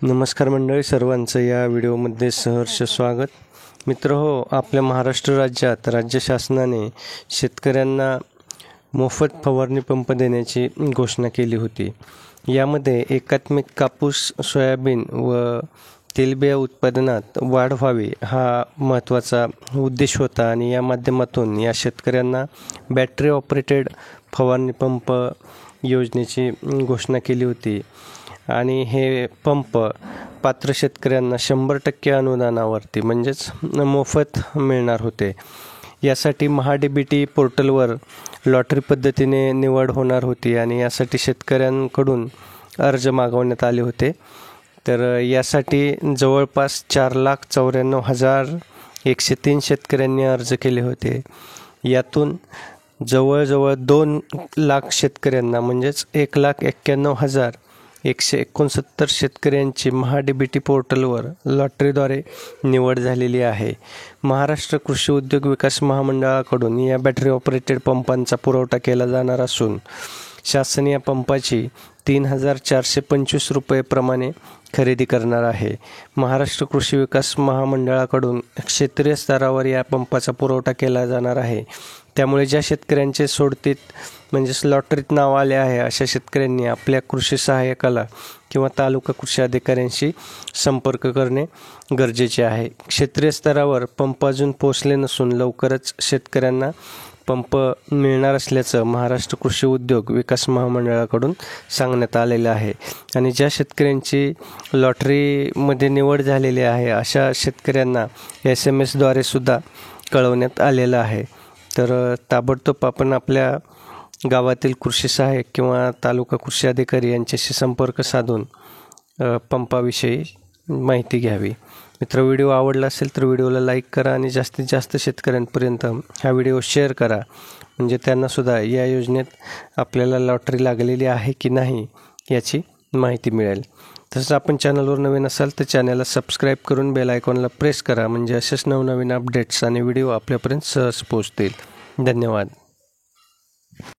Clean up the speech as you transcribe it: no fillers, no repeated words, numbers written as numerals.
नमस्कार मंडळी, सर्वांचं या व्हिडिओमध्ये सहर्ष स्वागत. मित्रहो, आपल्या महाराष्ट्र राज्यात राज्य शासनाने शेतकऱ्यांना मोफत फवारणी पंप देण्याची घोषणा केली होती. यामध्ये एकात्मिक कापूस, सोयाबीन व तेलबिया उत्पादनात वाढ व्हावी हा महत्त्वाचा उद्देश होता आणि या माध्यमातून या शेतकऱ्यांना बॅटरी ऑपरेटेड फवारणी पंप योजनेची घोषणा केली होती. आणि हे पंप पात्र शेतकऱ्यांना 100% अनुदानावरती म्हणजेच मोफत मिळणार होते. यासाठी MHA-DBT पोर्टलवर लॉटरी पद्धतीने निवड होणार होती आणि यासाठी शेतकऱ्यांकडून अर्ज मागवण्यात आले होते. तर यासाठी जवळपास 4,94,103 शेतकऱ्यांनी अर्ज केले होते. यातून जवळजवळ 2 लाख शेतकऱ्यांना म्हणजेच 1,91,169 शेतकऱ्यांची MHA-DBT पोर्टलवर लॉटरीद्वारे निवड झालेली आहे. महाराष्ट्र कृषी उद्योग विकास महामंडळाकडून या बॅटरी ऑपरेटेड पंपांचा पुरवठा केला जाणार असून शासन या पंपाची 3,425 रुपये प्रमाणे खरेदी करणार आहे. महाराष्ट्र कृषी विकास महामंडळाकडून क्षेत्रीय स्तरावर या पंपाचा पुरवठा केला जाणार आहे. त्यामुळे ज्या शेतकऱ्यांचे सोडतीत म्हणजेच लॉटरीत नाव आले आहे अशा शेतकऱ्यांनी आपल्या कृषी सहाय्यकाला किंवा तालुका कृषी अधिकाऱ्यांशी संपर्क करणे गरजेचे आहे. क्षेत्रीय स्तरावर पंप अजून पोहोचले नसून लवकरच शेतकऱ्यांना पंप मिळणार असल्याचं महाराष्ट्र कृषी उद्योग विकास महामंडळाकडून सांगण्यात आलेलं आहे. आणि ज्या शेतकऱ्यांची लॉटरीमध्ये निवड झालेली आहे अशा शेतकऱ्यांना SMS-द्वारे सुद्धा कळवण्यात आलेलं आहे. तर ताबडतोब आपण आपल्या गावातील कृषी सहाय्यक किंवा तालुका कृषी अधिकारी यांच्याशी संपर्क साधून पंपाविषयी माहिती घ्यावी. मित्र, व्हिडिओ आवडला असेल तर व्हिडिओला लाईक करा आणि जास्तीत जास्त शेतकऱ्यांपर्यंत हा व्हिडिओ शेअर करा, म्हणजे त्यांनासुद्धा या योजनेत आपल्याला लॉटरी लागलेली आहे की नाही याची माहिती मिळेल. तसंच आपण चॅनलवर नवीन असाल तर चॅनलला सबस्क्राईब करून बेल आयकॉनला प्रेस करा, म्हणजे असेच नवनवीन अपडेट्स आणि व्हिडिओ आपल्यापर्यंत सहज पोहोचतील. धन्यवाद.